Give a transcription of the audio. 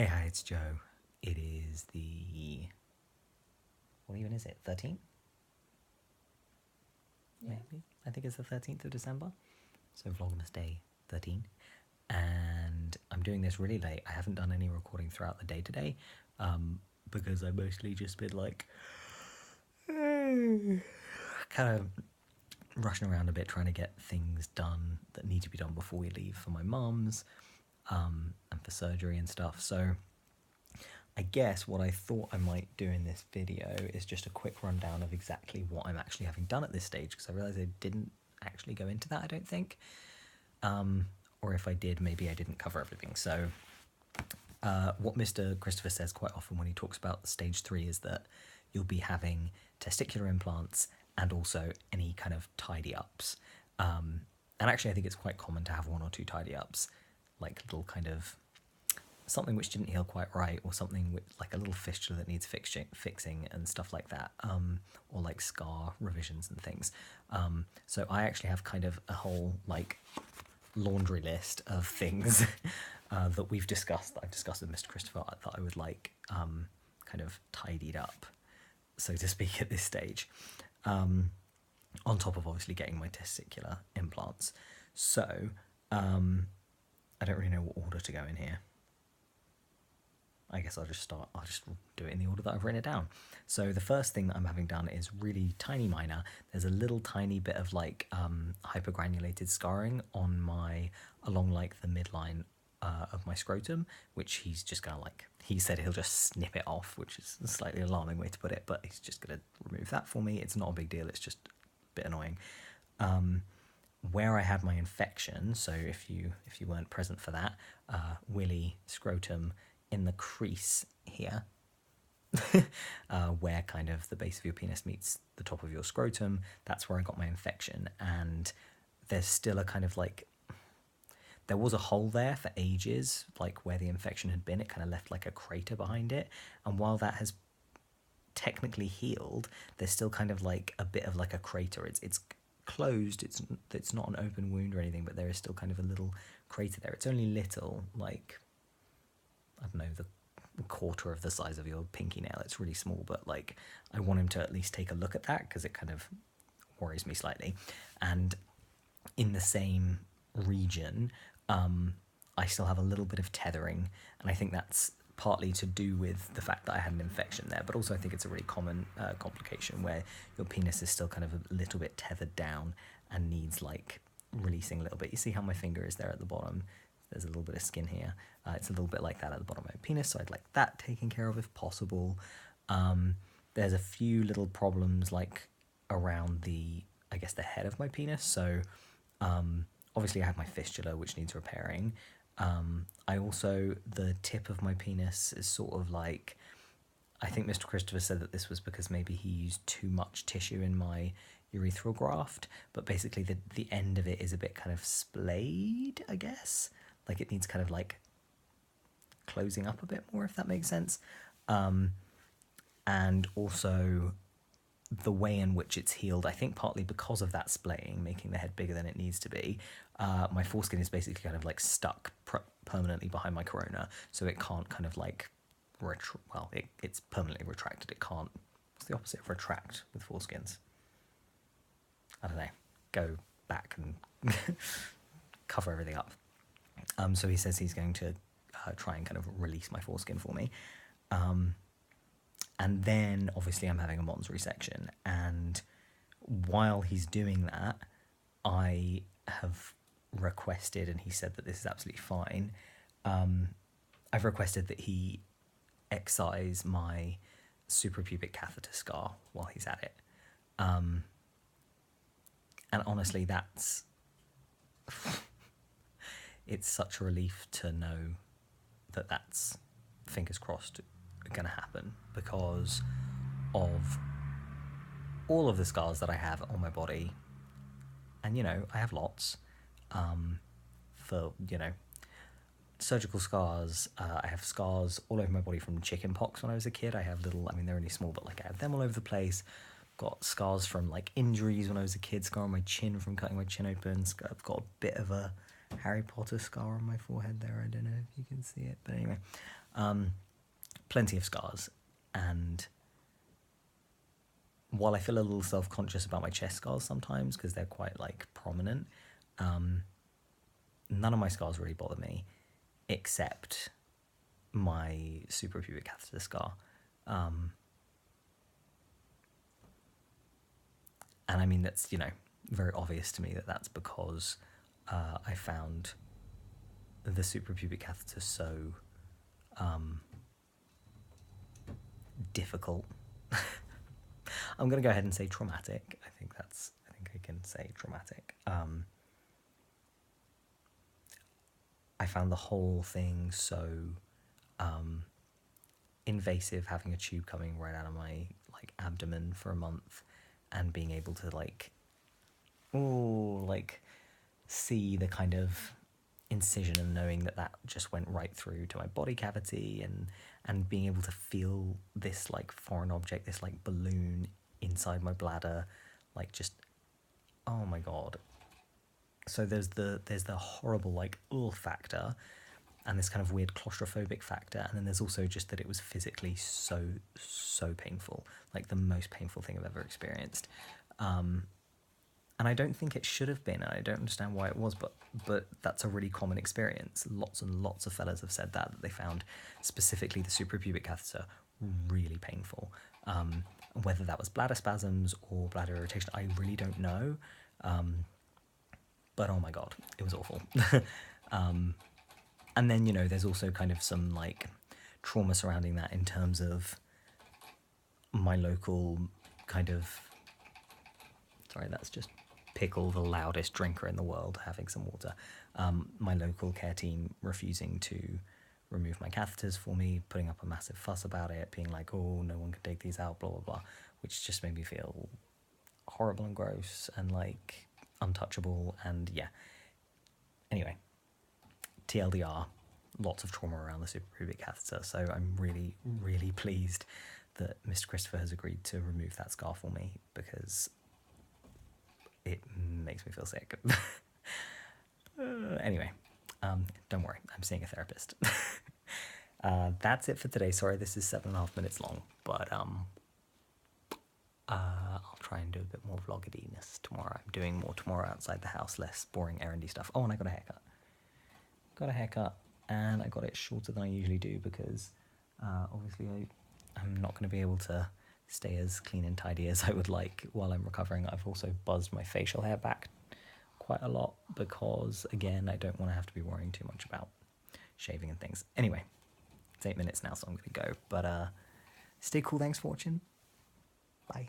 Hey, hi, it's Joe. It is what even is it, 13th? Yeah. Maybe. I think it's the 13th of December. So Vlogmas Day 13. And I'm doing this really late. I haven't done any recording throughout the day today because I've mostly just been like kind of rushing around a bit trying to get things done that need to be done before we leave for my mum's and for surgery and stuff. So I guess what I thought I might do in this video is just a quick rundown of exactly what I'm actually having done at this stage, because I realised I didn't actually go into that, I don't think. Or if I did, maybe I didn't cover everything. So what Mr. Christopher says quite often when he talks about stage 3 is that you'll be having testicular implants and also any kind of tidy-ups. And actually I think it's quite common to have 1 or 2 tidy-ups, like little kind of something which didn't heal quite right, or something with like a little fistula that needs fixing and stuff like that, or like scar revisions and things. So I actually have kind of a whole like laundry list of things that I've discussed with Mr. Christopher that I would like kind of tidied up, so to speak, at this stage, on top of obviously getting my testicular implants. So I don't really know what order to go in here. I guess I'll just do it in the order that I've written it down. So the first thing that I'm having done is really tiny minor. There's a little tiny bit of like hypergranulated scarring along like the midline of my scrotum, which he's just gonna he said he'll just snip it off, which is a slightly alarming way to put it, but he's just gonna remove that for me. It's not a big deal, it's just a bit annoying. Where I had my infection, so if you weren't present for that, willy, scrotum, in the crease here, where kind of the base of your penis meets the top of your scrotum, that's where I got my infection. And there's still a kind of like, there was a hole there for ages, like where the infection had been. It kind of left like a crater behind it. And while that has technically healed, there's still kind of like a bit of like a crater. It's closed, it's not an open wound or anything, but there is still kind of a little crater there. It's only little, like, I don't know, the quarter of the size of your pinky nail. It's really small, but like I want him to at least take a look at that because it kind of worries me slightly. And in the same region, I still have a little bit of tethering, and I think that's partly to do with the fact that I had an infection there, but also I think it's a really common complication where your penis is still kind of a little bit tethered down and needs like releasing a little bit. You see how my finger is there at the bottom? There's a little bit of skin here. It's a little bit like that at the bottom of my penis, so I'd like that taken care of if possible. There's a few little problems like around I guess the head of my penis. So obviously I have my fistula, which needs repairing. I also, the tip of my penis is sort of like, I think Mr. Christopher said that this was because maybe he used too much tissue in my urethral graft, but basically the end of it is a bit kind of splayed, I guess. Like it needs kind of like closing up a bit more, if that makes sense. And also the way in which it's healed, I think partly because of that splaying, making the head bigger than it needs to be, my foreskin is basically kind of like stuck permanently behind my corona, so it can't kind of like, it's permanently retracted. It can't, what's the opposite of retract with foreskins? I don't know, go back and cover everything up. So he says he's going to try and kind of release my foreskin for me. And then obviously I'm having a Mons resection, and while he's doing that, I have requested, and he said that this is absolutely fine, I've requested that he excise my supra-pubic catheter scar while he's at it. And honestly, it's such a relief to know that that's, fingers crossed, going to happen, because of all of the scars that I have on my body. And, you know, I have lots, for, you know, surgical scars. I have scars all over my body from chicken pox when I was a kid. I have little, I mean, they're really small, but like I have them all over the place. Got scars from like injuries when I was a kid, scar on my chin from cutting my chin open. I've got a bit of a Harry Potter scar on my forehead there. I don't know if you can see it, but anyway. Plenty of scars, and while I feel a little self-conscious about my chest scars sometimes because they're quite like prominent, none of my scars really bother me except my supra-pubic catheter scar. And I mean, that's, very obvious to me that that's because I found the supra-pubic catheter so difficult. I'm going to go ahead and say traumatic. I think I can say traumatic. I found the whole thing so invasive, having a tube coming right out of my abdomen for a month and being able to see the kind of incision and knowing that just went right through to my body cavity, and being able to feel this foreign object, this balloon inside my bladder, just, oh my god. So there's the horrible factor, and this kind of weird claustrophobic factor, and then there's also just that it was physically so painful, the most painful thing I've ever experienced. And I don't think it should have been, and I don't understand why it was, but that's a really common experience. Lots and lots of fellas have said that they found specifically the supra-pubic catheter really painful. Whether that was bladder spasms or bladder irritation, I really don't know. But oh my god, it was awful. And then, there's also kind of some trauma surrounding that in terms of my local kind of, sorry, that's just Pickle, the loudest drinker in the world, having some water. My local care team refusing to remove my catheters for me, putting up a massive fuss about it, being like, oh, no one can take these out, blah, blah, blah, which just made me feel horrible and gross and untouchable, and yeah. Anyway, TLDR, lots of trauma around the supra-pubic catheter, so I'm really, really pleased that Mr. Christopher has agreed to remove that scar for me, because it makes me feel sick. Anyway, don't worry, I'm seeing a therapist. That's it for today. Sorry, this is 7.5 minutes long, but I'll try and do a bit more vloggediness tomorrow. I'm doing more tomorrow outside the house, less boring errandy stuff. Oh, and I got a haircut. And I got it shorter than I usually do because obviously I'm not going to be able to stay as clean and tidy as I would like while I'm recovering. I've also buzzed my facial hair back quite a lot because, again, I don't want to have to be worrying too much about shaving and things. Anyway, it's 8 minutes now, so I'm going to go. But stay cool. Thanks for watching. Bye.